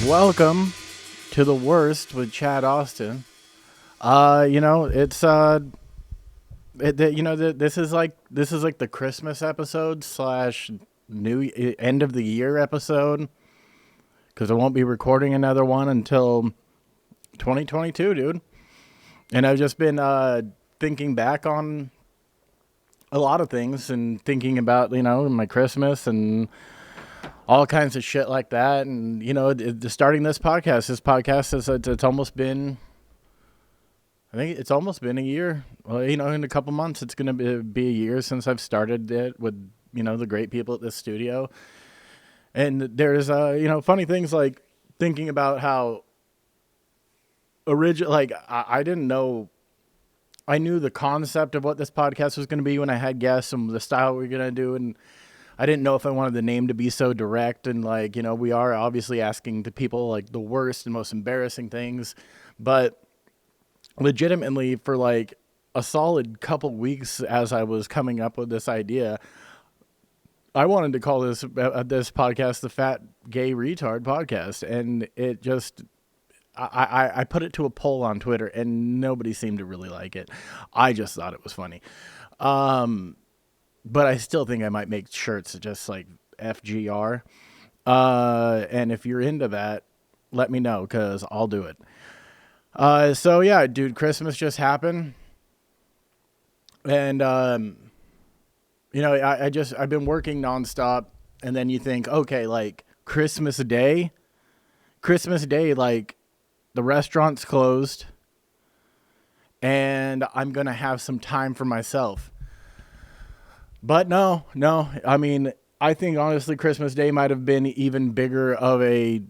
Welcome to the worst with Chad Austin. It's this is like the Christmas episode slash new end of the year episode because I won't be recording another one until 2022, dude. And I've just been thinking back on a lot of things and thinking about my Christmas and all kinds of shit like that. And starting this podcast is it's almost been, I think it's almost been a year. Well, in a couple months it's going to be a year since I've started it with the great people at this studio. And there's funny things like thinking about how I didn't know. I knew the concept of what this podcast was going to be when I had guests and the style we were going to do, and I didn't know if I wanted the name to be so direct. And we are obviously asking the people like the worst and most embarrassing things, but legitimately for like a solid couple weeks as I was coming up with this idea, I wanted to call this podcast the Fat Gay Retard Podcast. And it just, I put it to a poll on Twitter and nobody seemed to really like it. I just thought it was funny. But I still think I might make shirts just like FGR. And if you're into that, let me know because I'll do it. So yeah, dude, Christmas just happened. And, I've been working nonstop. And then you think, okay, like Christmas Day, like the restaurant's closed and I'm going to have some time for myself. But no. I mean, I think honestly, Christmas Day might have been even bigger of a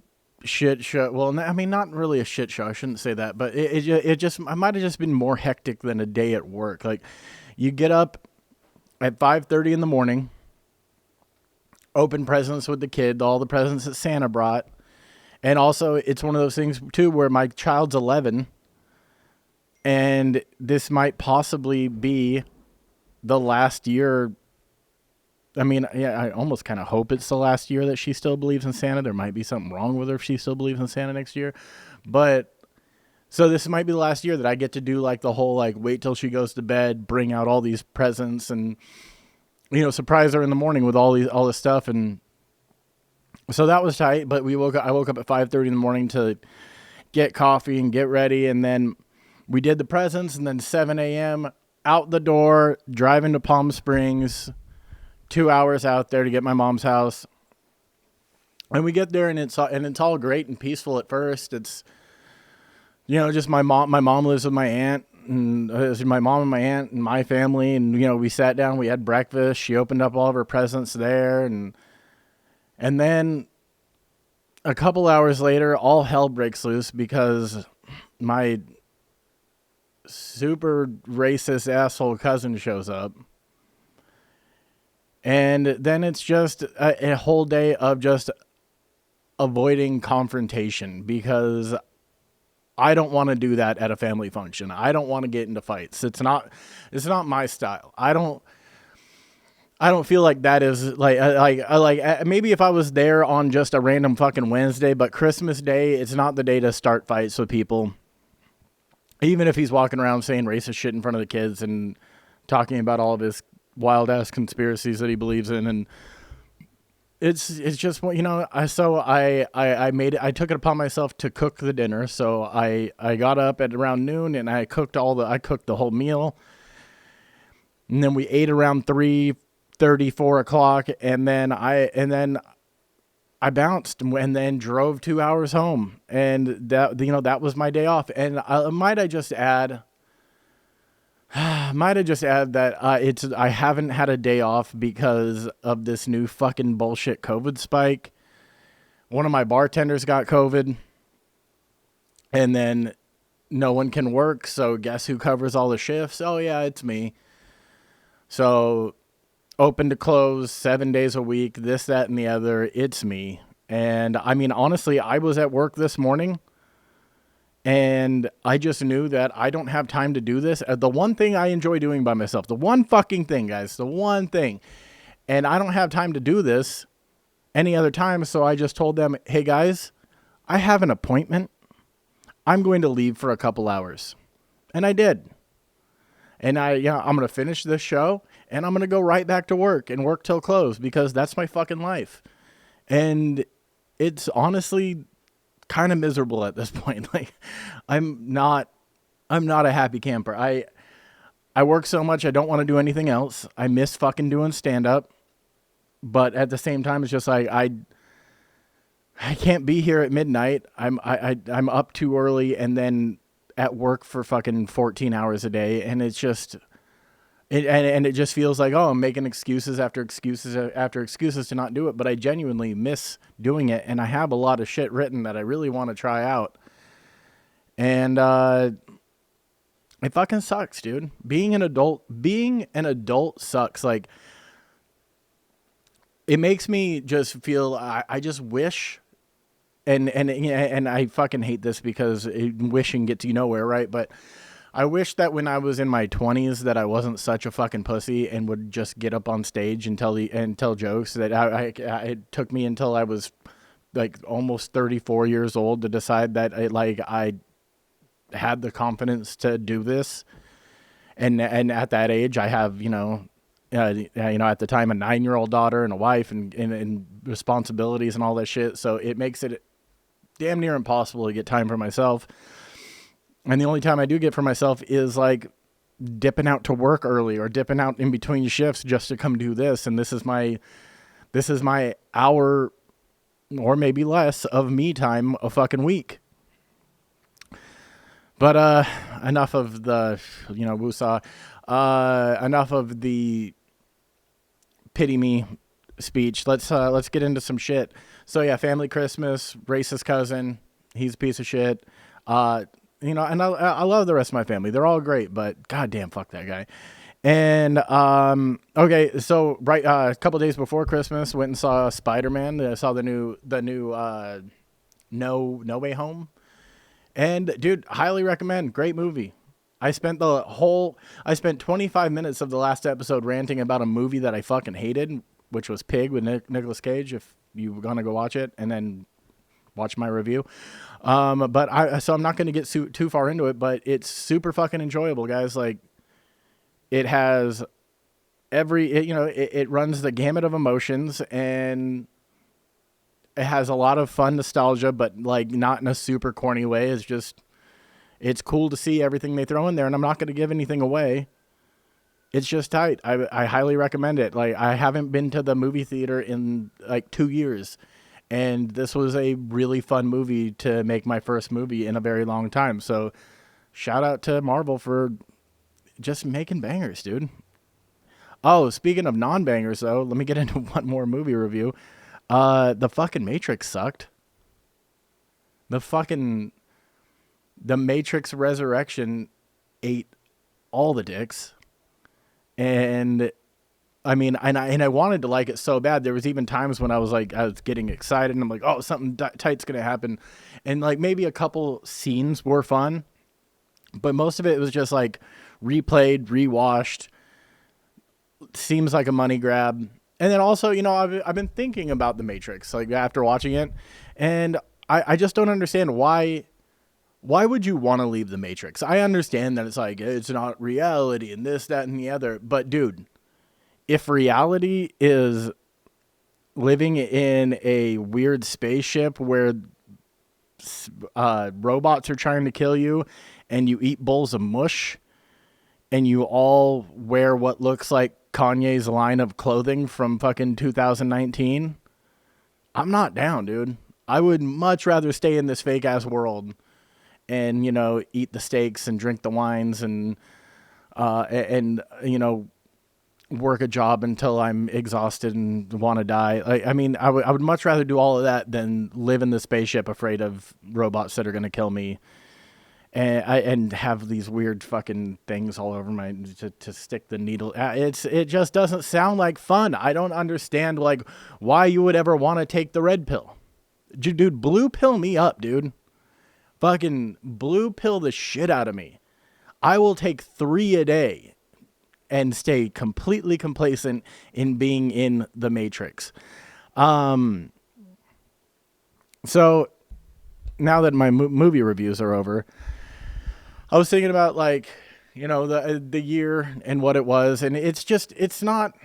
shit show. Well, I mean, not really a shit show. I shouldn't say that, but it might have just been more hectic than a day at work. Like, you get up at 5:30 in the morning, open presents with the kid, all the presents that Santa brought, and also it's one of those things too where my child's 11, and this might possibly be the last year. I mean, yeah, I almost kind of hope it's the last year that she still believes in Santa. There might be something wrong with her if she still believes in Santa next year. But so this might be the last year that I get to do like the whole, like, wait till she goes to bed, bring out all these presents and, surprise her in the morning with all this stuff. And so that was tight, but I woke up at 5:30 in the morning to get coffee and get ready. And then we did the presents, and then 7 a.m. out the door, driving to Palm Springs, 2 hours out there to get my mom's house. And we get there and it's all great and peaceful at first. It's, just my mom lives with my aunt and my mom and my aunt and my family. And, we sat down, we had breakfast. She opened up all of her presents there. And then a couple hours later, all hell breaks loose because my super racist asshole cousin shows up. And then it's just a whole day of just avoiding confrontation because I don't want to do that at a family function. I don't want to get into fights. It's not my style. I don't feel like that is like maybe if I was there on just a random fucking Wednesday, but Christmas Day, it's not the day to start fights with people. Even if he's walking around saying racist shit in front of the kids and talking about all of his wild ass conspiracies that he believes in. And it's just, I made it. I took it upon myself to cook the dinner. So I got up at around noon and I cooked the whole meal. And then we ate around 3:30, 4 o'clock. And then I bounced and then drove 2 hours home. And that was my day off. And might I just add that I haven't had a day off because of this new fucking bullshit COVID spike. One of my bartenders got COVID, and then no one can work. So guess who covers all the shifts? Oh yeah, it's me. So open to close, 7 days a week, this, that, and the other. It's me. And I mean, honestly, I was at work this morning and I just knew that I don't have time to do this. The one thing I enjoy doing by myself, the one fucking thing, guys, the one thing. And I don't have time to do this any other time. So I just told them, hey guys, I have an appointment. I'm going to leave for a couple hours. And I did. And I'm going to finish this show and I'm going to go right back to work and work till close because that's my fucking life. And it's honestly kind of miserable at this point. Like I'm not a happy camper. I work so much I don't want to do anything else. I miss fucking doing stand up. But at the same time it's just like I can't be here at midnight. I'm up too early and then at work for fucking 14 hours a day, and it's just it just feels like, oh, I'm making excuses after excuses after excuses to not do it, but I genuinely miss doing it, and I have a lot of shit written that I really want to try out. And it fucking sucks, dude. Being an adult sucks. Like it makes me just feel I just wish. And I fucking hate this because wishing gets you nowhere, right? But I wish that when I was in my 20s that I wasn't such a fucking pussy and would just get up on stage and tell jokes. That it took me until I was like almost 34 years old to decide that I had the confidence to do this. And at that age, I have at the time a 9-year-old daughter and a wife and responsibilities and all that shit. So it makes it damn near impossible to get time for myself. And the only time I do get for myself is like dipping out to work early or dipping out in between shifts just to come do this. And this is my hour or maybe less of me time a fucking week. But enough of the woosah. Enough of the pity me speech. Let's get into some shit. So yeah, family Christmas, racist cousin, he's a piece of shit. And I love the rest of my family. They're all great, but goddamn, fuck that guy. And okay, so right a couple days before Christmas, went and saw Spiderman. I saw the new No Way Home. And dude, highly recommend. Great movie. I spent 25 minutes of the last episode ranting about a movie that I fucking hated, which was Pig with Nicolas Cage. If you were gonna go watch it and then watch my review, so I'm not gonna get too far into it, but it's super fucking enjoyable, guys. Like it has it runs the gamut of emotions and it has a lot of fun nostalgia, but like not in a super corny way. It's cool to see everything they throw in there, and I'm not going to give anything away. It's just tight. I highly recommend it. Like I haven't been to the movie theater in like 2 years, and this was a really fun movie to make my first movie in a very long time. So shout out to Marvel for just making bangers, dude. Oh, speaking of non-bangers though, let me get into one more movie review. The fucking Matrix sucked. The Matrix Resurrection ate all the dicks. And I mean, and I wanted to like it so bad. There was even times when I was getting excited and I'm like, oh, something tight's going to happen. And like maybe a couple scenes were fun, but most of it was just like replayed, rewashed. Seems like a money grab. And then also, I've been thinking about the Matrix, like after watching it, and I just don't understand why would you want to leave the Matrix? I understand that it's like, it's not reality and this, that, and the other. But dude, if reality is living in a weird spaceship where robots are trying to kill you and you eat bowls of mush and you all wear what looks like Kanye's line of clothing from fucking 2019, I'm not down, dude. I would much rather stay in this fake ass world and, eat the steaks and drink the wines and work a job until I'm exhausted and want to die. I would much rather do all of that than live in the spaceship afraid of robots that are going to kill me and have these weird fucking things all over my to stick the needle. It just doesn't sound like fun. I don't understand why you would ever want to take the red pill. Dude, blue pill me up, dude. Fucking blue pill the shit out of me. I will take 3 a day and stay completely complacent in being in the Matrix. So now that my movie reviews are over, I was thinking about like, the year and what it was, and it's not.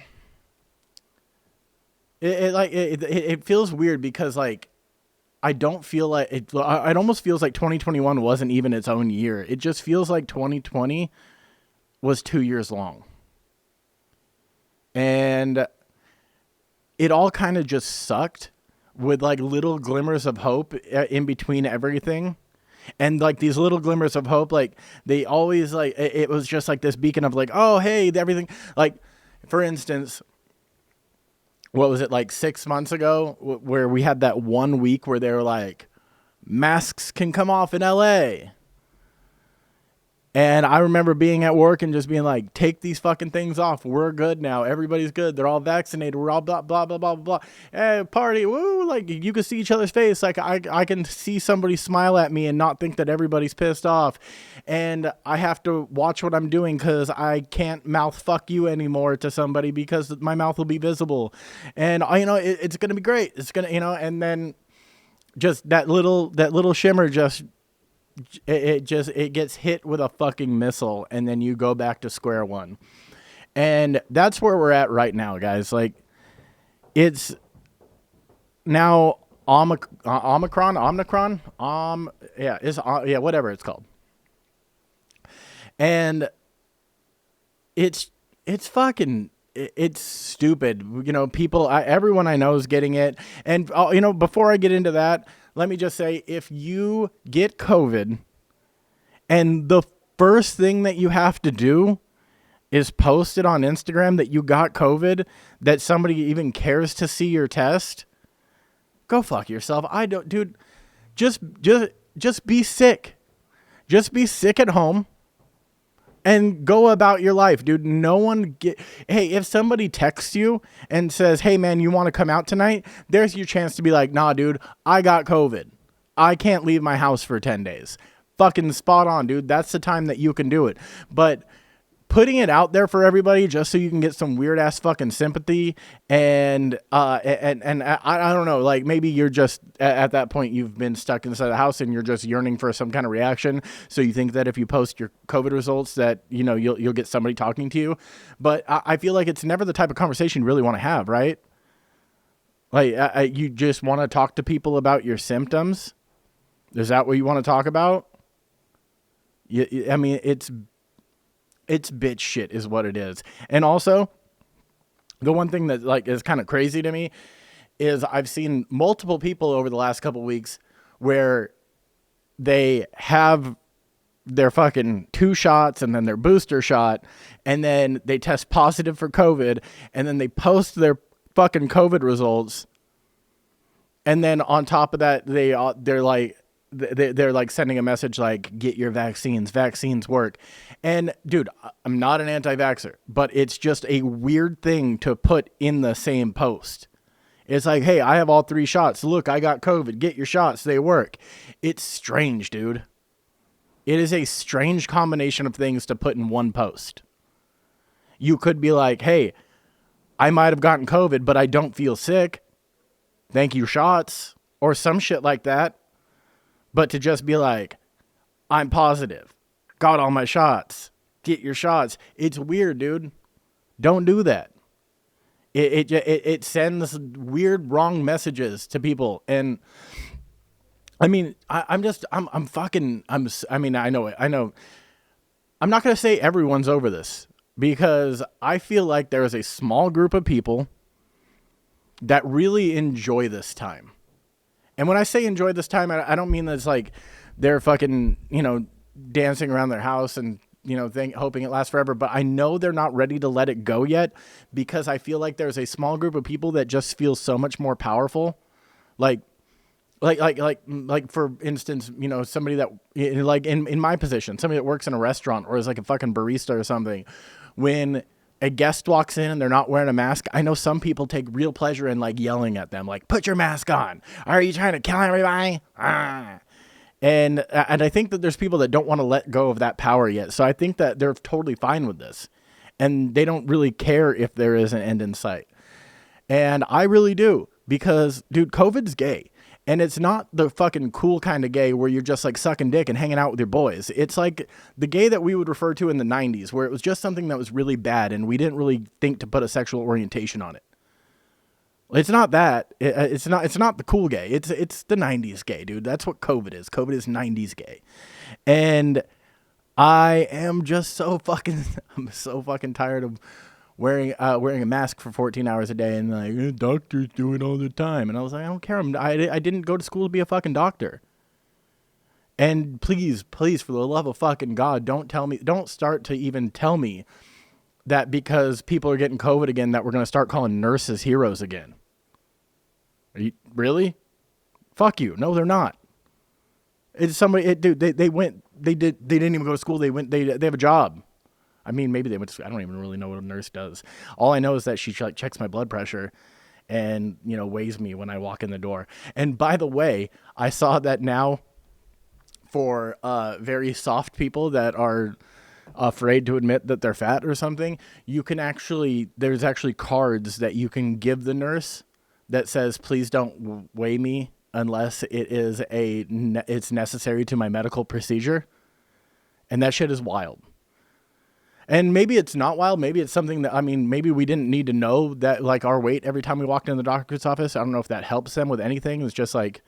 It feels weird because like I don't feel like it. It almost feels like 2021 wasn't even its own year. It just feels like 2020 was 2 years long, and it all kind of just sucked with like little glimmers of hope in between everything. And like these little glimmers of hope, like they always like, it was just like this beacon of like, oh, hey, everything. Like, for instance, what was it, like 6 months ago where we had that 1 week where they were like, masks can come off in LA. And I remember being at work and just being like, take these fucking things off. We're good now. Everybody's good. They're all vaccinated. We're all blah, blah, blah, blah, blah. Hey, party. Woo. Like, you can see each other's face. Like, I can see somebody smile at me and not think that everybody's pissed off. And I have to watch what I'm doing because I can't mouth fuck you anymore to somebody because my mouth will be visible. And, it's going to be great. It's going to, and then just that little shimmer just... It gets hit with a fucking missile, and then you go back to square one. And that's where we're at right now, guys. Like, it's now Omicron, whatever it's called. And it's stupid. People, everyone I know is getting it. And, before I get into that, let me just say, if you get COVID and the first thing that you have to do is post it on Instagram that you got COVID, that somebody even cares to see your test, go fuck yourself. Dude, just be sick. Just be sick at home and go about your life, dude. Hey, if somebody texts you and says, hey man, you want to come out tonight? There's your chance to be like, nah, dude, I got COVID. I can't leave my house for 10 days. Fucking spot on, dude. That's the time that you can do it. But putting it out there for everybody just so you can get some weird ass fucking sympathy and I don't know, like maybe you're just at that point you've been stuck inside the house and you're just yearning for some kind of reaction, so you think that if you post your COVID results that you'll get somebody talking to you. But I feel like it's never the type of conversation you really want to have, right? Like you just want to talk to people about your symptoms. Is that what you want to talk about? I mean, it's bitch shit is what it is. And also, the one thing that like is kind of crazy to me is I've seen multiple people over the last couple weeks where they have their fucking 2 shots and then their booster shot, and then they test positive for COVID, and then they post their fucking COVID results, and then on top of that they're like sending a message like, get your vaccines work. And dude, I'm not an anti-vaxxer, but it's just a weird thing to put in the same post. It's like, hey, I have all 3 shots. Look, I got COVID. Get your shots. They work. It's strange, dude. It is a strange combination of things to put in one post. You could be like, hey, I might have gotten COVID, but I don't feel sick. Thank you, shots. Or some shit like that. But to just be like, I'm positive, got all my shots, get your shots. It's weird, dude. Don't do that. It sends weird, wrong messages to people. And I mean, I know it. I know. I'm not going to say everyone's over this, because I feel like there is a small group of people that really enjoy this time. And when I say enjoy this time, I don't mean that it's like they're fucking, dancing around their house and, hoping it lasts forever. But I know they're not ready to let it go yet, because I feel like there's a small group of people that just feel so much more powerful. Like for instance, somebody that like in my position, somebody that works in a restaurant or is like a fucking barista or something, when a guest walks in and they're not wearing a mask, I know some people take real pleasure in like yelling at them, like, put your mask on. Are you trying to kill everybody? And I think that there's people that don't want to let go of that power yet. So I think that they're totally fine with this, and they don't really care if there is an end in sight. And I really do, because dude, COVID's gay. And it's not the fucking cool kind of gay where you're just like sucking dick and hanging out with your boys. It's like the gay that we would refer to in the 90s, where it was just something that was really bad and we didn't really think to put a sexual orientation on it. It's not that. It's not the cool gay. It's the 90s gay, dude. That's what COVID is. COVID is 90s gay. And I am just I'm so fucking tired of wearing a mask for 14 hours a day and like, doctors do it all the time. And I was like, I don't care. I didn't go to school to be a fucking doctor. And please, for the love of fucking God, don't start to even tell me that because people are getting COVID again, that we're going to start calling nurses heroes again. Are you really? Fuck you. No, they're not. It's somebody, dude, they didn't even go to school. They have a job. I mean, maybe they went to school. I don't even really know what a nurse does. All I know is that she like checks my blood pressure and, weighs me when I walk in the door. And by the way, I saw that now for very soft people that are afraid to admit that they're fat or something, there's actually cards that you can give the nurse that says, please don't weigh me unless it's necessary to my medical procedure. And that shit is wild. And maybe it's not wild. Maybe it's something that, maybe we didn't need to know that, like, our weight every time we walked in the doctor's office. I don't know if that helps them with anything. It's just like,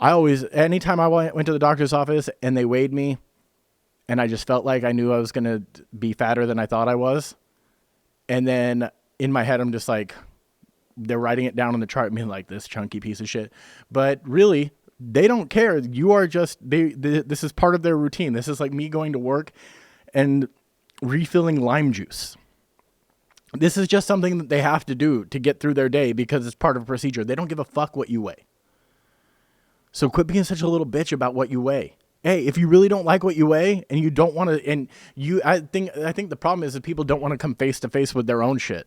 anytime I went to the doctor's office and they weighed me and I just felt like I knew I was going to be fatter than I thought I was. And then in my head, I'm just like, they're writing it down on the chart, being like, this chunky piece of shit. But really, they don't care. You are just, this is part of their routine. This is like me going to work and refilling lime juice. This is just something that they have to do to get through their day because it's part of a procedure. They don't give a fuck what you weigh. So quit being such a little bitch about what you weigh. Hey, if you really don't like what you weigh and you don't want to, I think the problem is that people don't want to come face to face with their own shit.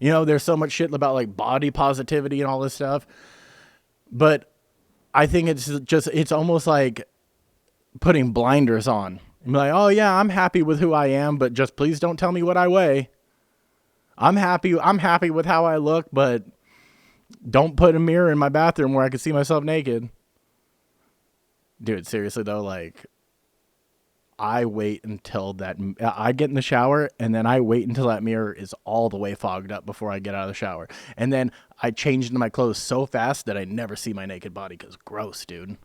There's so much shit about like body positivity and all this stuff. But I think it's almost like putting blinders on. And be like, oh yeah, I'm happy with who I am, but just please don't tell me what I weigh. I'm happy with how I look, but don't put a mirror in my bathroom where I can see myself naked. Dude, seriously though, like, I wait until I get in the shower and then I wait until that mirror is all the way fogged up before I get out of the shower. And then I change into my clothes so fast that I never see my naked body because gross, dude.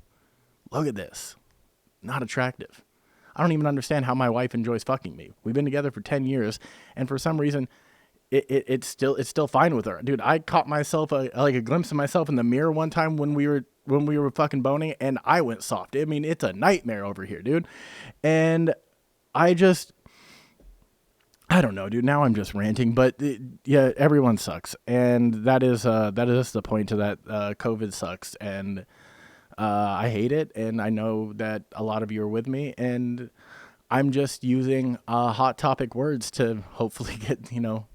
Look at this. Not attractive. I don't even understand how my wife enjoys fucking me. We've been together for 10 years and for some reason it's still fine with her. Dude, I caught myself like a glimpse of myself in the mirror one time when we were fucking boning and I went soft. It's a nightmare over here, dude. And I don't know, dude. Now I'm just ranting, but yeah, everyone sucks. And that is the point to that. COVID sucks. And I hate it. And I know that a lot of you are with me and I'm just using hot topic words to hopefully get,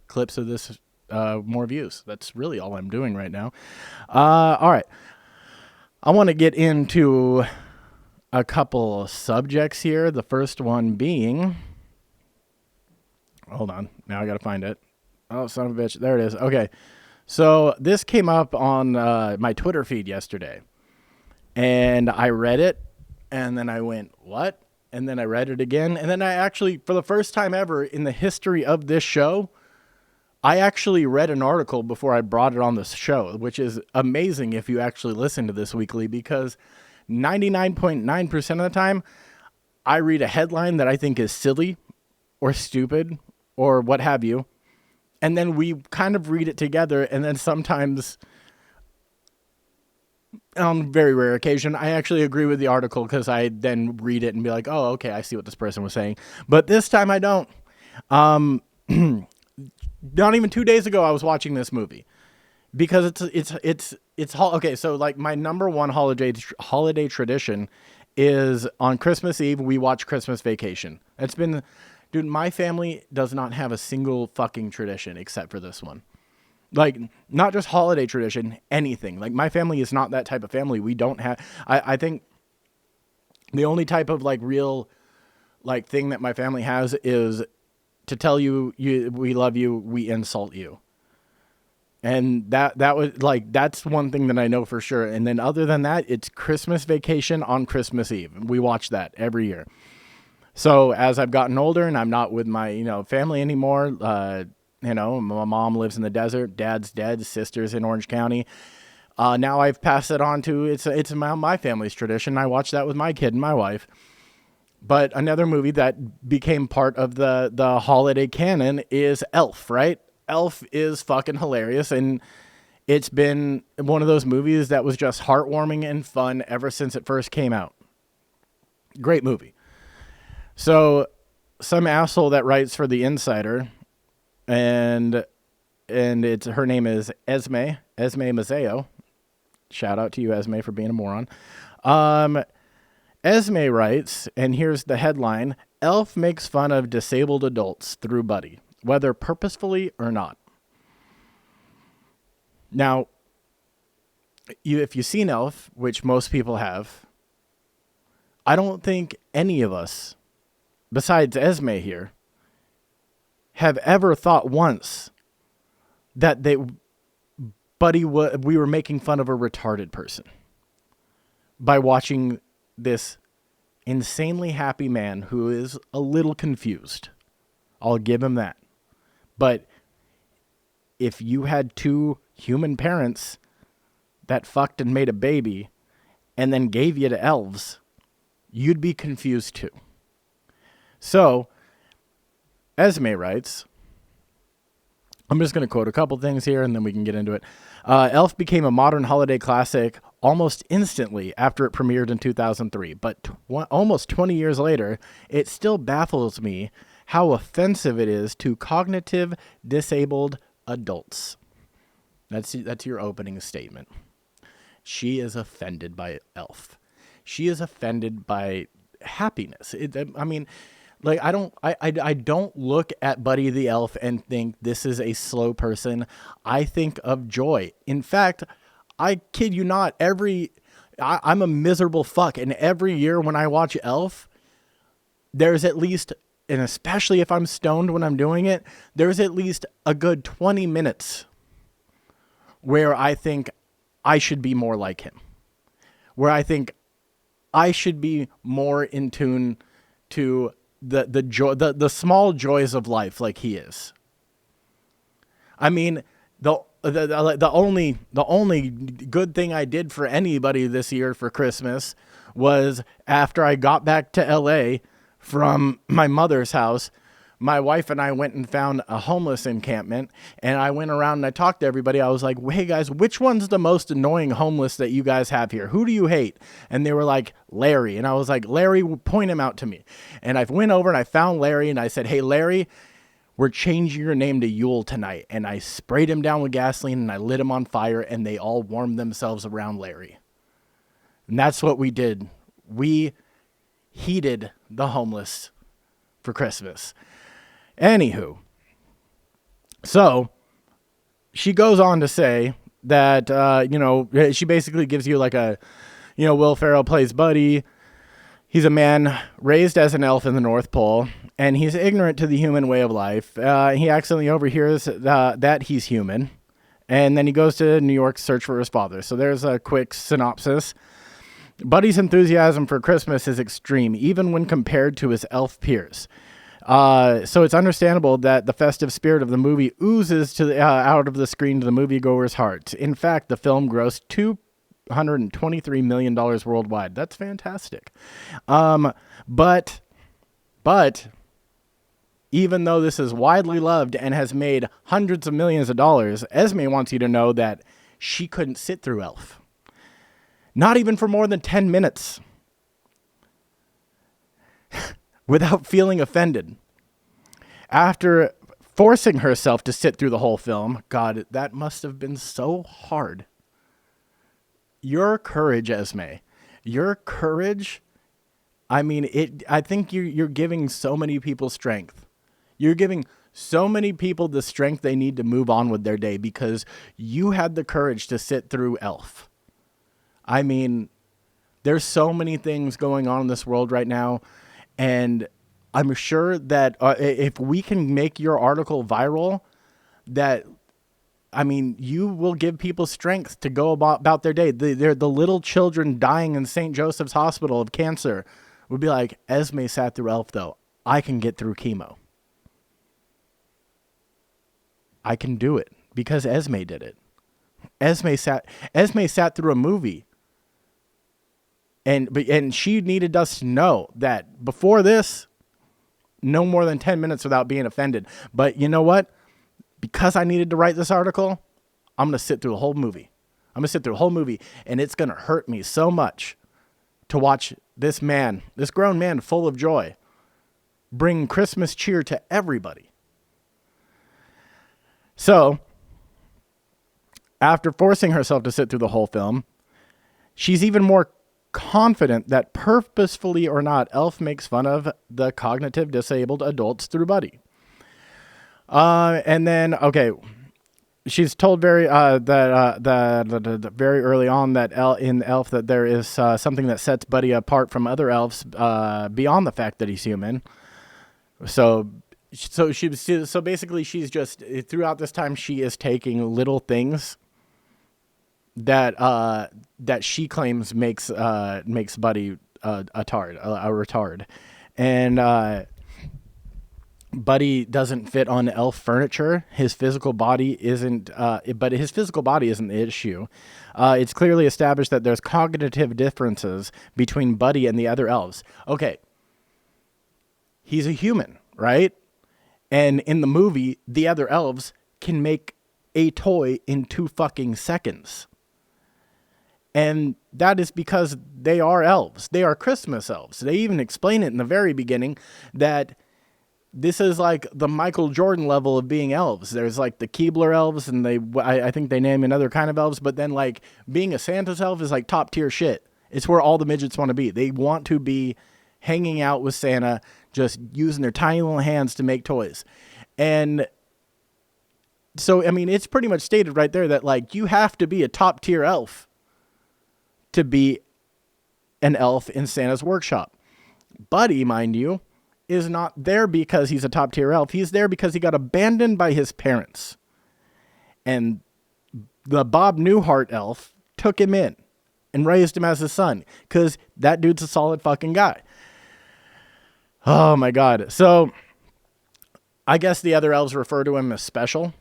clips of this, more views. That's really all I'm doing right now. All right. I want to get into a couple subjects here. The first one being, hold on. Now I got to find it. Oh, son of a bitch. There it is. Okay. So this came up on my Twitter feed yesterday and I read it and then I went, what? And then I read it again. And then I actually, for the first time ever in the history of this show, I actually read an article before I brought it on the show, which is amazing if you actually listen to this weekly, because 99.9% of the time, I read a headline that I think is silly or stupid or what have you, and then we kind of read it together, and then sometimes, on very rare occasion, I actually agree with the article because I then read it and be like, oh, okay, I see what this person was saying. But this time I don't. Not even 2 days ago, I was watching this movie because it's okay. So like my number one holiday tradition is on Christmas Eve, we watch Christmas Vacation. It's been, dude, my family does not have a single fucking tradition except for this one. Like, not just holiday tradition, anything. Like, my family is not that type of family. We don't have, I think the only type of like real like thing that my family has is to tell you we love you, we insult you. And that was like, that's one thing that I know for sure. And then other than that, it's Christmas Vacation on Christmas Eve. We watch that every year. So as I've gotten older and I'm not with my, family anymore, my mom lives in the desert, dad's dead, sister's in Orange County. Now I've passed it on to, it's my family's tradition. I watch that with my kid and my wife. But another movie that became part of the holiday canon is Elf, right? Elf is fucking hilarious, and it's been one of those movies that was just heartwarming and fun ever since it first came out. Great movie. So some asshole that writes for The Insider, and her name is Esme Mazzeo. Shout out to you, Esme, for being a moron. Esme writes, and here's the headline: Elf makes fun of disabled adults through Buddy, whether purposefully or not. Now, if you've seen Elf, which most people have, I don't think any of us, besides Esme here, have ever thought once that we were making fun of a retarded person by watching this insanely happy man who is a little confused. I'll give him that. But if you had two human parents that fucked and made a baby and then gave you to elves, you'd be confused too. So, Esme writes, I'm just going to quote a couple things here and then we can get into it. Elf became a modern holiday classic almost instantly after it premiered in 2003. But almost 20 years later, it still baffles me how offensive it is to cognitive disabled adults. That's your opening statement. She is offended by Elf. She is offended by happiness. I don't look at Buddy the Elf and think this is a slow person. I think of joy. In fact, I kid you not, I'm a miserable fuck. And every year when I watch Elf, there's at least, and especially if I'm stoned when I'm doing it, there's at least a good 20 minutes where I think I should be more like him. Where I think I should be more in tune to the joy, the small joys of life like he is. I mean, the only good thing I did for anybody this year for Christmas was after I got back to LA from my mother's house, my wife and I went and found a homeless encampment, and I went around and I talked to everybody. I was like, hey guys, which one's the most annoying homeless that you guys have here? Who do you hate? And they were like, Larry. And I was like, Larry, point him out to me. And I went over and I found Larry and I said, hey, Larry, we're changing your name to Yule tonight. And I sprayed him down with gasoline and I lit him on fire, and they all warmed themselves around Larry. And that's what we did. We heated the homeless for Christmas. Anywho, so she goes on to say that, she basically gives you like Will Ferrell plays Buddy. He's a man raised as an elf in the North Pole, and he's ignorant to the human way of life. He accidentally overhears that he's human, and then he goes to New York to search for his father. So there's a quick synopsis. Buddy's enthusiasm for Christmas is extreme, even when compared to his elf peers. So it's understandable that the festive spirit of the movie oozes out of the screen to the moviegoer's heart. In fact, the film grossed $223 million worldwide. That's fantastic. But even though this is widely loved and has made hundreds of millions of dollars, Esme wants you to know that she couldn't sit through Elf. Not even for more than 10 minutes. Without feeling offended. After forcing herself to sit through the whole film, God, that must have been so hard. Your courage, Esme. Your courage. I think you're giving so many people strength. You're giving so many people the strength they need to move on with their day because you had the courage to sit through Elf. There's so many things going on in this world right now. And I'm sure that if we can make your article viral, that I mean, you will give people strength to go about their day. The little children dying in St. Joseph's Hospital of cancer would be like, Esme sat through Elf, though. I can get through chemo. I can do it because Esme did it. Esme sat through a movie. And she needed us to know that before this, no more than 10 minutes without being offended. But you know what? Because I needed to write this article, I'm going to sit through a whole movie. I'm going to sit through a whole movie, and it's going to hurt me so much to watch this man, this grown man full of joy, bring Christmas cheer to everybody. So, after forcing herself to sit through the whole film, she's even more confident that purposefully or not, Elf makes fun of the cognitive disabled adults through Buddy. And then, okay, she's told very very early on that in Elf that there is something that sets Buddy apart from other elves beyond the fact that he's human. So basically, she's just throughout this time she is taking little things that she claims makes Buddy a retard, and Buddy doesn't fit on elf furniture. His physical body isn't, but his physical body isn't the issue. It's clearly established that there's cognitive differences between Buddy and the other elves. Okay, he's a human, right? And in the movie, the other elves can make a toy in 2 fucking seconds. And that is because they are elves. They are Christmas elves. They even explain it in the very beginning that this is like the Michael Jordan level of being elves. There's like the Keebler elves, and I think they name another kind of elves, but then like being a Santa's elf is like top tier shit. It's where all the midgets want to be. They want to be hanging out with Santa, just using their tiny little hands to make toys. And so, I mean, it's pretty much stated right there that like you have to be a top tier elf to be an elf in Santa's workshop. Buddy, mind you, is not there because he's a top tier elf. He's there because he got abandoned by his parents. And the Bob Newhart elf took him in and raised him as his son because that dude's a solid fucking guy. Oh my God. So I guess the other elves refer to him as special.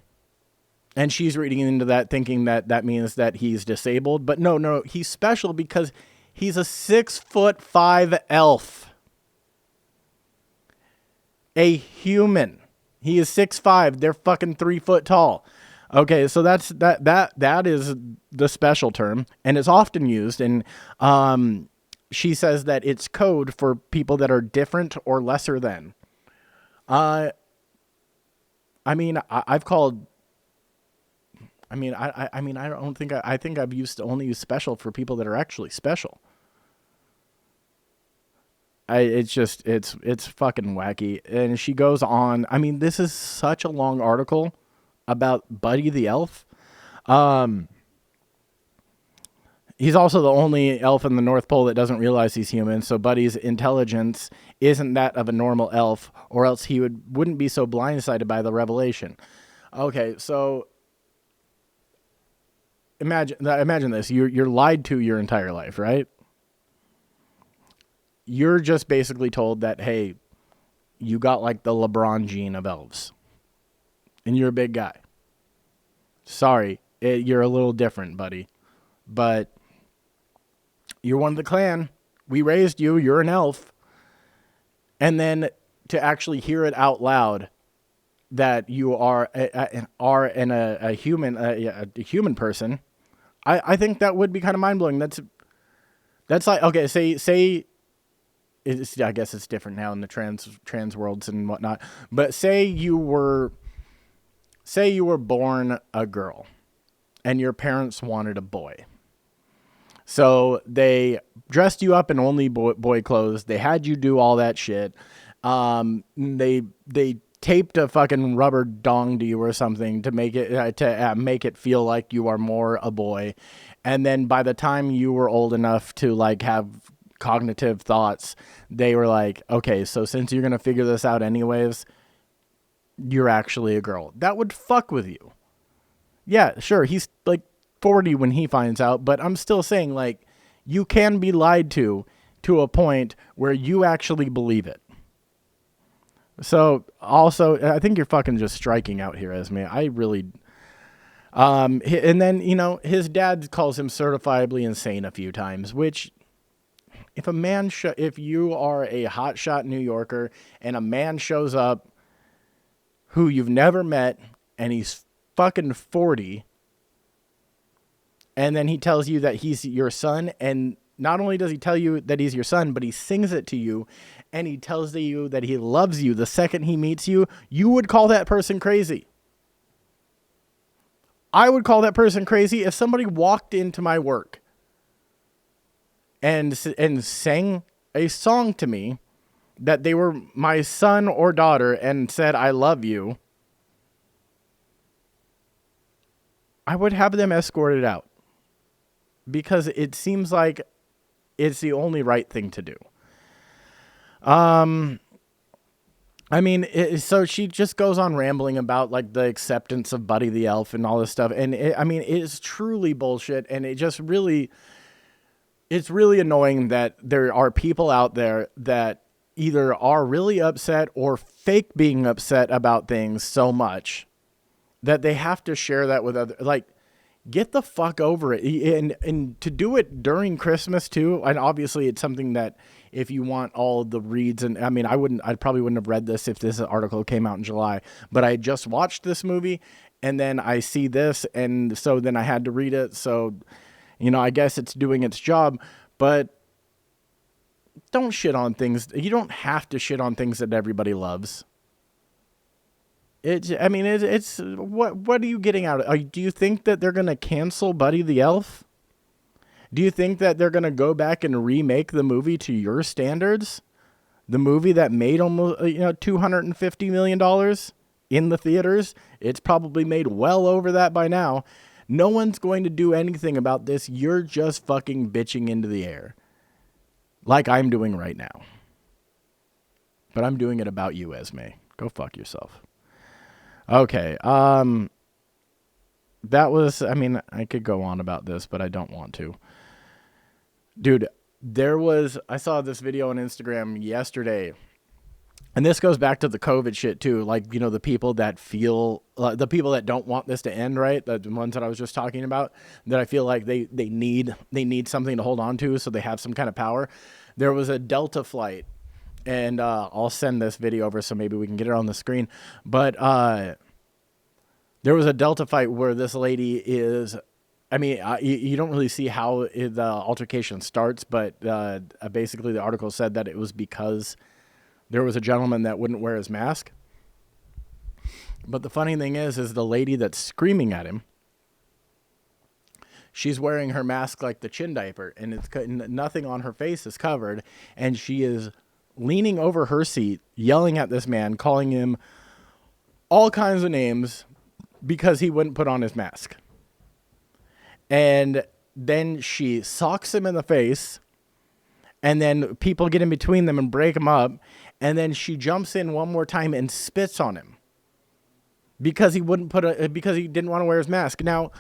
And she's reading into that thinking that that means that he's disabled. But no, he's special because he's a 6'5" elf. A human. He is 6'5". They're fucking 3 foot tall. Okay, so that is the special term, and it's often used. And she says that it's code for people that are different or lesser than. I mean, I've called. I mean, I don't think I think I've only used special for people that are actually special. It's fucking wacky. And she goes on. I mean, this is such a long article about Buddy the elf. He's also the only elf in the North Pole that doesn't realize he's human. So Buddy's intelligence isn't that of a normal elf, or else he wouldn't be so blindsided by the revelation. Okay, so imagine this. You're lied to your entire life, right? You're just basically told that, hey, you got like the LeBron gene of elves. And you're a big guy. Sorry, you're a little different, buddy. But you're one of the clan. We raised you. You're an elf. And then to actually hear it out loud that you are a human person, I think that would be kind of mind-blowing. That's like, okay, say I guess it's different now in the trans worlds and whatnot. But say you were born a girl and your parents wanted a boy. So they dressed you up in only boy clothes. They had you do all that shit. They taped a fucking rubber dong to you or something to make it feel like you are more a boy. And then by the time you were old enough to like have cognitive thoughts, they were like, okay, so since you're going to figure this out anyways, you're actually a girl. That would fuck with you. Yeah, sure, he's like 40 when he finds out, but I'm still saying, like, you can be lied to a point where you actually believe it. So also, I think you're fucking just striking out here, Esme. I really, and then, his dad calls him certifiably insane a few times, which if you are a hotshot New Yorker and a man shows up who you've never met and he's fucking 40, and then he tells you that he's your son, and not only does he tell you that he's your son, but he sings it to you, and he tells you that he loves you the second he meets you, you would call that person crazy. I would call that person crazy if somebody walked into my work and sang a song to me that they were my son or daughter and said, I love you. I would have them escorted out because it seems like it's the only right thing to do. So she just goes on rambling about like the acceptance of Buddy the Elf and all this stuff. And it is truly bullshit. And it's really annoying that there are people out there that either are really upset or fake being upset about things so much that they have to share that with other, like, get the fuck over it. And to do it during Christmas too. And obviously it's something that if you want all the reads, and I probably wouldn't have read this if this article came out in July, but I just watched this movie and then I see this. And so then I had to read it. So, I guess it's doing its job, but don't shit on things. You don't have to shit on things that everybody loves. It's what are you getting out of it? Do you think that they're going to cancel Buddy the Elf? Do you think that they're going to go back and remake the movie to your standards? The movie that made almost $250 million in the theaters? It's probably made well over that by now. No one's going to do anything about this. You're just fucking bitching into the air. Like I'm doing right now. But I'm doing it about you, Esme. Go fuck yourself. Okay. That was, I could go on about this, but I don't want to. Dude, I saw this video on Instagram yesterday, and this goes back to the COVID shit too. Like, the people that the people that don't want this to end, right? The ones that I was just talking about, that I feel like they need something to hold on to so they have some kind of power. There was a Delta flight, and I'll send this video over so maybe we can get it on the screen. But there was a Delta flight where this lady is, you don't really see how the altercation starts, but basically the article said that it was because there was a gentleman that wouldn't wear his mask. But the funny thing is the lady that's screaming at him, she's wearing her mask like the chin diaper, and nothing on her face is covered, and she is leaning over her seat, yelling at this man, calling him all kinds of names because he wouldn't put on his mask. And then she socks him in the face, and then people get in between them and break him up, and then she jumps in one more time and spits on him because he because he didn't want to wear his mask. Now,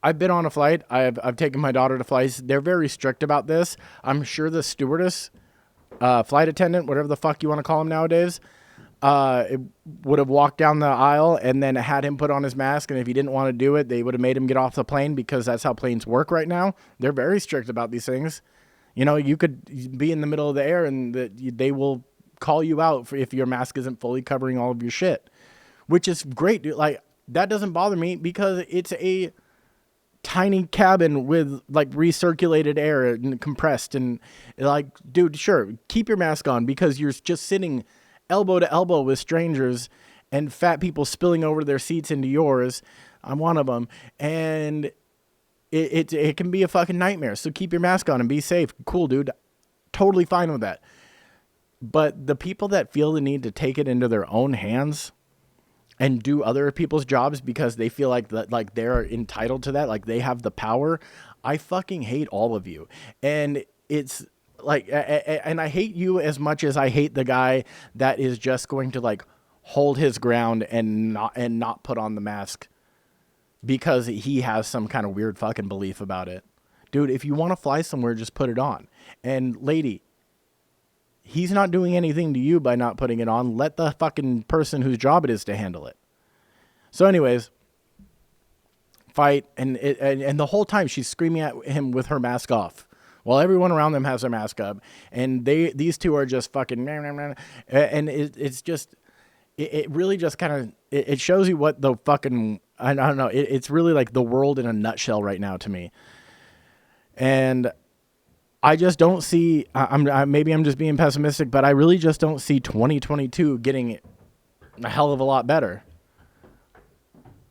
I've been on a flight. I've taken my daughter to flights. They're very strict about this. I'm sure the stewardess, flight attendant, whatever the fuck you want to call him nowadays, it would have walked down the aisle and then had him put on his mask. And if he didn't want to do it, they would have made him get off the plane, because that's how planes work right now. They're very strict about these things. You could be in the middle of the air and they will call you out if your mask isn't fully covering all of your shit, which is great, dude. Like, that doesn't bother me because it's a tiny cabin with like recirculated air and compressed, and like, dude, sure, keep your mask on because you're just sitting elbow to elbow with strangers and fat people spilling over their seats into yours. I'm one of them. And it can be a fucking nightmare. So keep your mask on and be safe. Cool, dude. Totally fine with that. But the people that feel the need to take it into their own hands and do other people's jobs because they feel like that, like they're entitled to that, like they have the power, I fucking hate all of you. And it's like, and I hate you as much as I hate the guy that is just going to like hold his ground and not put on the mask because he has some kind of weird fucking belief about it. Dude, if you want to fly somewhere, just put it on. And lady, he's not doing anything to you by not putting it on. Let the fucking person whose job it is to handle it. So anyways, fight, and the whole time she's screaming at him with her mask off while everyone around them has their mask up, and these two are just fucking and it's just it really just kind of it shows you what the fucking I don't know, it's really like the world in a nutshell right now to me. And I just don't see maybe I'm just being pessimistic, but I really just don't see 2022 getting a hell of a lot better.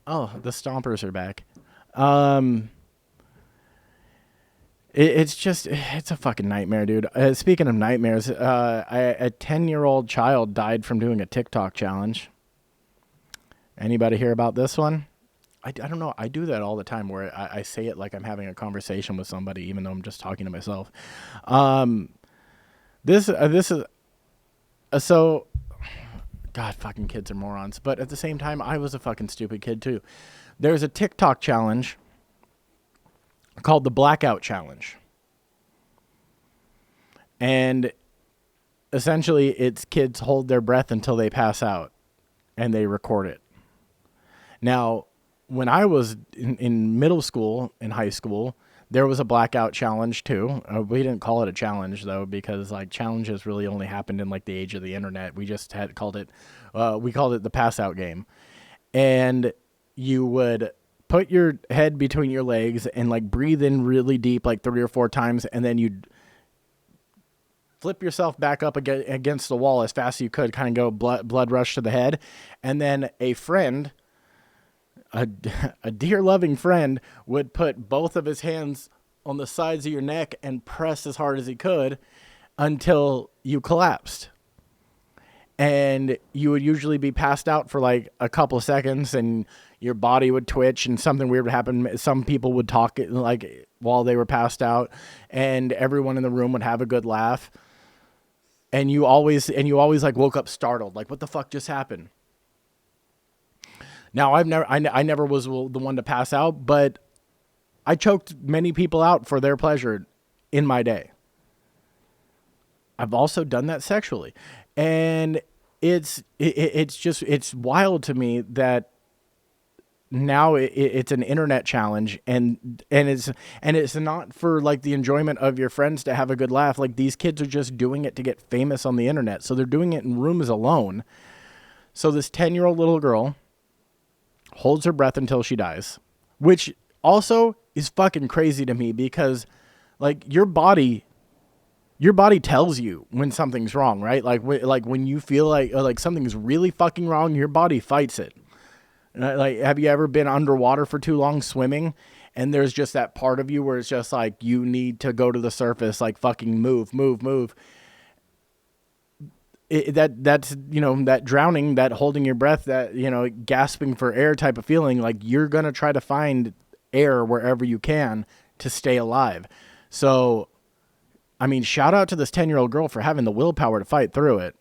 Oh, the Stompers are back. It's a fucking nightmare, dude. Speaking of nightmares, a 10-year-old child died from doing a TikTok challenge. Anybody hear about this one? I don't know. I do that all the time where I say it like I'm having a conversation with somebody, even though I'm just talking to myself. This is so. God, fucking kids are morons. But at the same time, I was a fucking stupid kid too. There's a TikTok challenge called the Blackout challenge. And essentially, it's kids hold their breath until they pass out and they record it. Now, when I was in middle school, in high school, there was a blackout challenge too. We didn't call it a challenge though, because like challenges really only happened in like the age of the internet. We just called it the pass out game. And you would put your head between your legs and like breathe in really deep, like 3 or 4 times. And then you'd flip yourself back up against the wall as fast as you could, kind of go blood rush to the head. And then a friend, a dear loving friend, would put both of his hands on the sides of your neck and press as hard as he could until you collapsed. And you would usually be passed out for like a couple of seconds and your body would twitch and something weird would happen. Some people would talk like while they were passed out, and everyone in the room would have a good laugh. And you always like woke up startled, like, what the fuck just happened? Now, I never was the one to pass out, but I choked many people out for their pleasure in my day. I've also done that sexually. And it's wild to me that now it's an internet challenge, and it's not for like the enjoyment of your friends to have a good laugh. Like, these kids are just doing it to get famous on the internet. So they're doing it in rooms alone. So this 10-year-old little girl holds her breath until she dies, which also is fucking crazy to me, because like your body tells you when something's wrong, right? Like when you feel like something's really fucking wrong, your body fights it. Like, have you ever been underwater for too long swimming, and there's just that part of you where it's just like, you need to go to the surface, like fucking move. That's, you know, that drowning, that holding your breath, that, you know, gasping for air type of feeling. Like, you're going to try to find air wherever you can to stay alive. So, I mean, shout out to this 10-year-old girl for having the willpower to fight through it.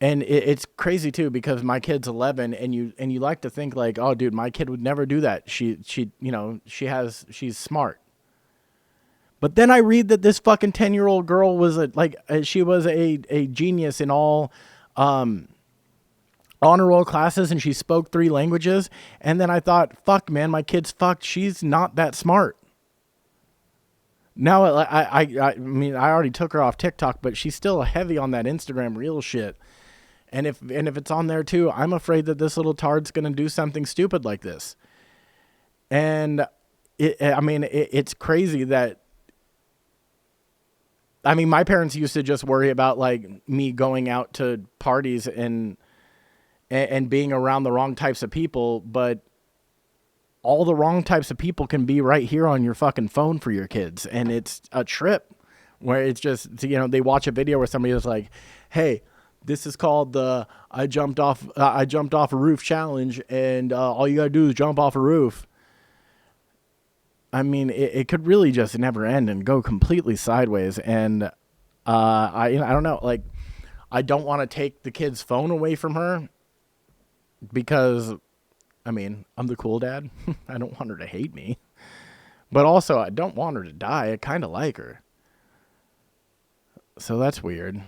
And it's crazy too, because my kid's 11, and you like to think like, oh dude, my kid would never do that. She's she's smart. But then I read that this fucking 10-year-old girl was she was a genius in all honor roll classes, and she spoke 3 languages. And then I thought, fuck man, my kid's fucked. She's not that smart. Now I mean, I already took her off TikTok, but she's still heavy on that Instagram reel shit. And if it's on there too, I'm afraid that this little tard's going to do something stupid like this. And it's crazy that, I mean, my parents used to just worry about like me going out to parties and being around the wrong types of people, but all the wrong types of people can be right here on your fucking phone for your kids. And it's a trip where it's just, you know, they watch a video where somebody is like, hey, this is called the I jumped off a roof challenge, and all you gotta do is jump off a roof. I mean, it could really just never end and go completely sideways. And I don't know, like, I don't want to take the kid's phone away from her because, I mean, I'm the cool dad. I don't want her to hate me. But also, I don't want her to die. I kind of like her. So that's weird.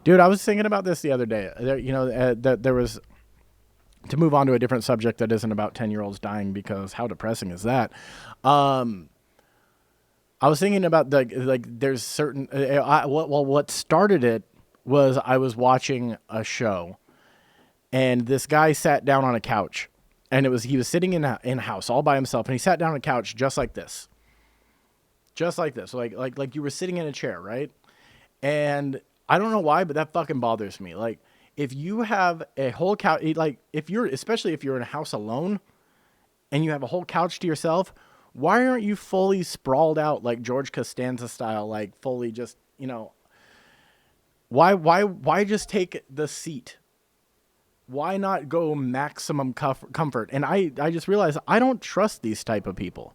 Dude, I was thinking about this the other day. There was, to move on to a different subject that isn't about 10-year-olds dying, because how depressing is that? I was thinking about there's certain, what started it was I was watching a show, and this guy sat down on a couch, and he was sitting in a house all by himself, and he sat down on a couch just like this, like you were sitting in a chair, right? And I don't know why, but that fucking bothers me. Like, if you have a whole couch, like especially if you're in a house alone, and you have a whole couch to yourself, why aren't you fully sprawled out like George Costanza style, like fully just, why just take the seat? Why not go maximum comfort? And I just realized I don't trust these type of people.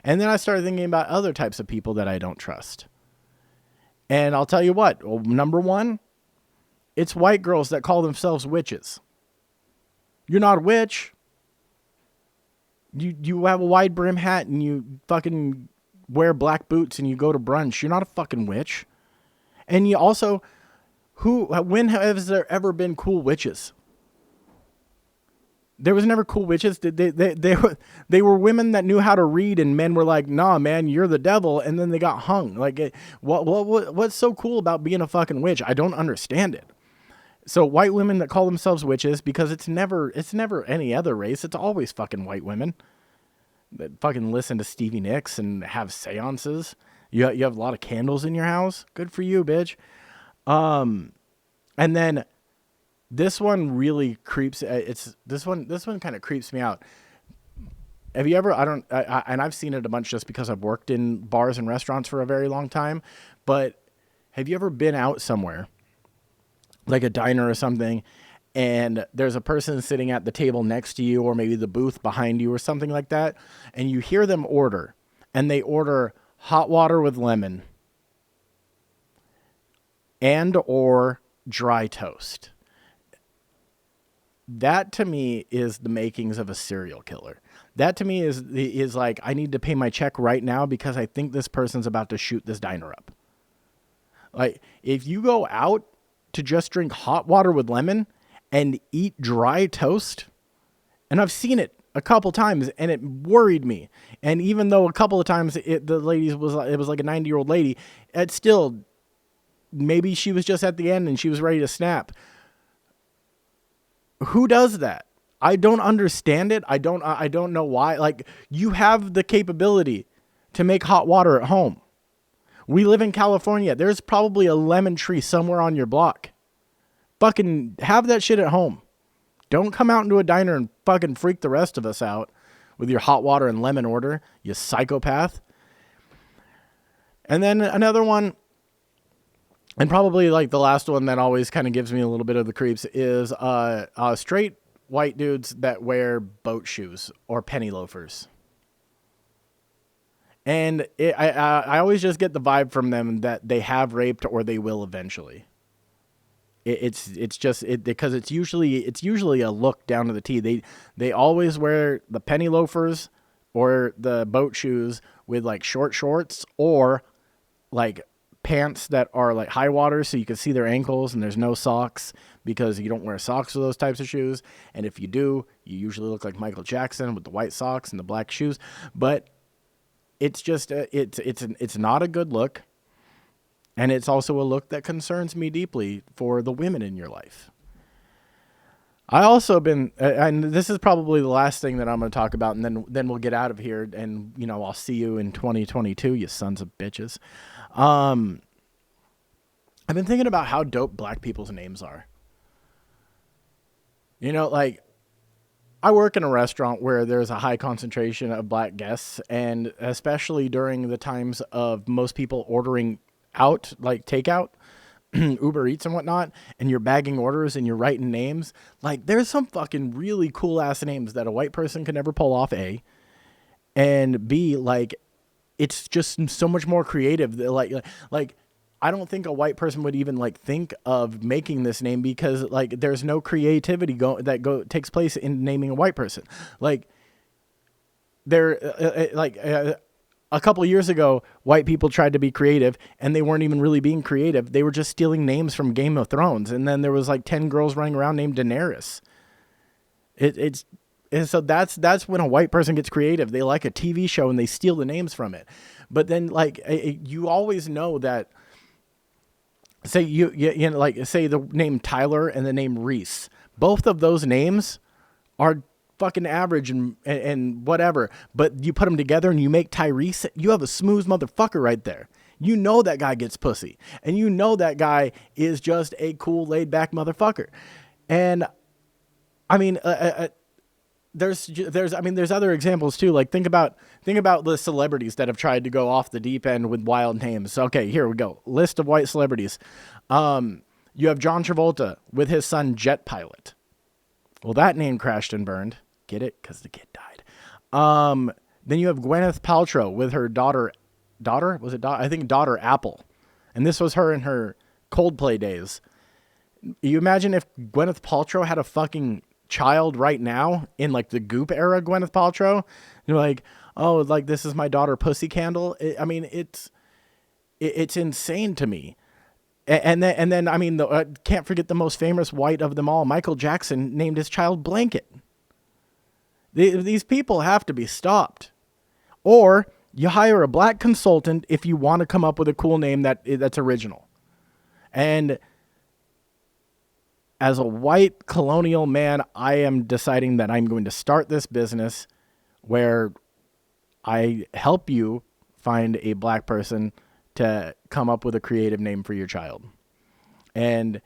And then I started thinking about other types of people that I don't trust. And I'll tell you what, number one, it's white girls that call themselves witches. You're not a witch. You have a wide brim hat and you fucking wear black boots and you go to brunch. You're not a fucking witch. And you also, when has there ever been cool witches? There was never cool witches. They were women that knew how to read, and men were like, "Nah, man, you're the devil," and then they got hung. Like, what's so cool about being a fucking witch? I don't understand it. So white women that call themselves witches, because it's never any other race. It's always fucking white women that fucking listen to Stevie Nicks and have seances. You have a lot of candles in your house. Good for you, bitch. And then this one really creeps. This one kind of creeps me out. Have you ever? And I've seen it a bunch just because I've worked in bars and restaurants for a very long time. But have you ever been out somewhere, like a diner or something, and there's a person sitting at the table next to you, or maybe the booth behind you or something like that, and you hear them order, and they order hot water with lemon and or dry toast? That to me is the makings of a serial killer. That to me is like, I need to pay my check right now because I think this person's about to shoot this diner up. Like, if you go out to just drink hot water with lemon and eat dry toast, and I've seen it a couple times and it worried me. And even though a couple of times it was like a 90-year-old lady, it still, maybe she was just at the end and she was ready to snap. Who does that? I don't understand it. I don't know why. Like, you have the capability to make hot water at home. We live in California. There's probably a lemon tree somewhere on your block. Fucking have that shit at home. Don't come out into a diner and fucking freak the rest of us out with your hot water and lemon order, you psychopath. And then another one, and probably like the last one that always kind of gives me a little bit of the creeps, is straight white dudes that wear boat shoes or penny loafers. And I always just get the vibe from them that they have raped or they will eventually. It's just because it's usually a look down to the T. They always wear the penny loafers or the boat shoes with like short shorts or like pants that are like high water so you can see their ankles, and there's no socks because you don't wear socks with those types of shoes. And if you do, you usually look like Michael Jackson with the white socks and the black shoes. But it's just it's not a good look, and it's also a look that concerns me deeply for the women in your life. I also been, and this is probably the last thing that I'm going to talk about, and then we'll get out of here, and I'll see you in 2022, you sons of bitches. I've been thinking about how dope black people's names are. Like, I work in a restaurant where there's a high concentration of black guests, and especially during the times of most people ordering out, like takeout, Uber Eats and whatnot, and you're bagging orders and you're writing names. Like, there's some fucking really cool ass names that a white person can never pull off, A, and B, like, it's just so much more creative. Like I don't think a white person would even like think of making this name because like there's no creativity takes place in naming a white person. Like a couple of years ago, white people tried to be creative and they weren't even really being creative. They were just stealing names from Game of Thrones. And then there was like 10 girls running around named Daenerys. So that's when a white person gets creative. They like a TV show and they steal the names from it. But then like you always know that, say you know, like say the name Tyler and the name Reese. Both of those names are fucking average and whatever. But you put them together and you make Tyrese, you have a smooth motherfucker right there. You know that guy gets pussy. And you know that guy is just a cool, laid back motherfucker. And I mean, there's other examples too. Like think about the celebrities that have tried to go off the deep end with wild names. Okay, here we go. List of white celebrities. You have John Travolta with his son Jet Pilot. Well, that name crashed and burned. Get it? Because the kid died. Then you have Gwyneth Paltrow with her daughter. Was it daughter? I think daughter Apple. And this was her in her Coldplay days. You imagine if Gwyneth Paltrow had a fucking child right now in like the Goop era Gwyneth Paltrow. You're like, oh, like this is my daughter Pussy Candle. It's insane to me. And then I mean, can't forget the most famous white of them all, Michael Jackson, named his child Blanket. These people have to be stopped. Or you hire a black consultant if you want to come up with a cool name that's original. And as a white colonial man, I am deciding that I'm going to start this business where I help you find a black person to come up with a creative name for your child. And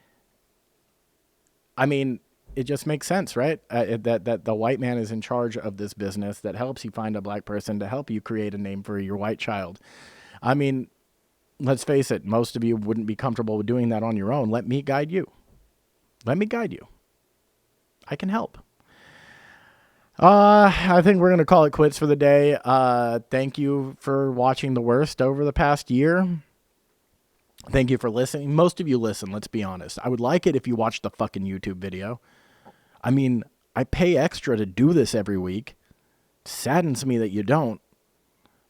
I mean, it just makes sense, right? That the white man is in charge of this business that helps you find a black person to help you create a name for your white child. I mean, let's face it, most of you wouldn't be comfortable with doing that on your own. Let me guide you. Let me guide you. I can help. I think we're going to call it quits for the day. Thank you for watching The Worst over the past year. Thank you for listening. Most of you listen, let's be honest. I would like it if you watched the fucking YouTube video. I mean, I pay extra to do this every week. It saddens me that you don't.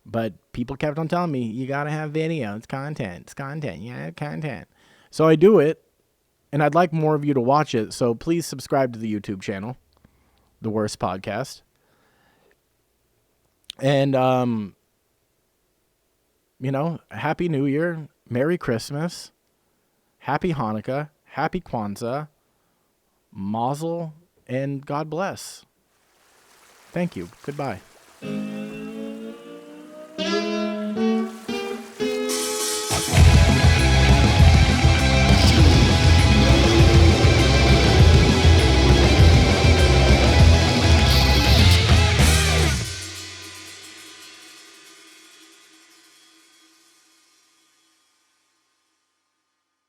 But people kept on telling me, you got to have video. It's content. It's content. Yeah, content. So I do it. And I'd like more of you to watch it. So please subscribe to the YouTube channel, The Worst Podcast. And, Happy New Year. Merry Christmas. Happy Hanukkah. Happy Kwanzaa. Mazel. And God bless. Thank you. Goodbye.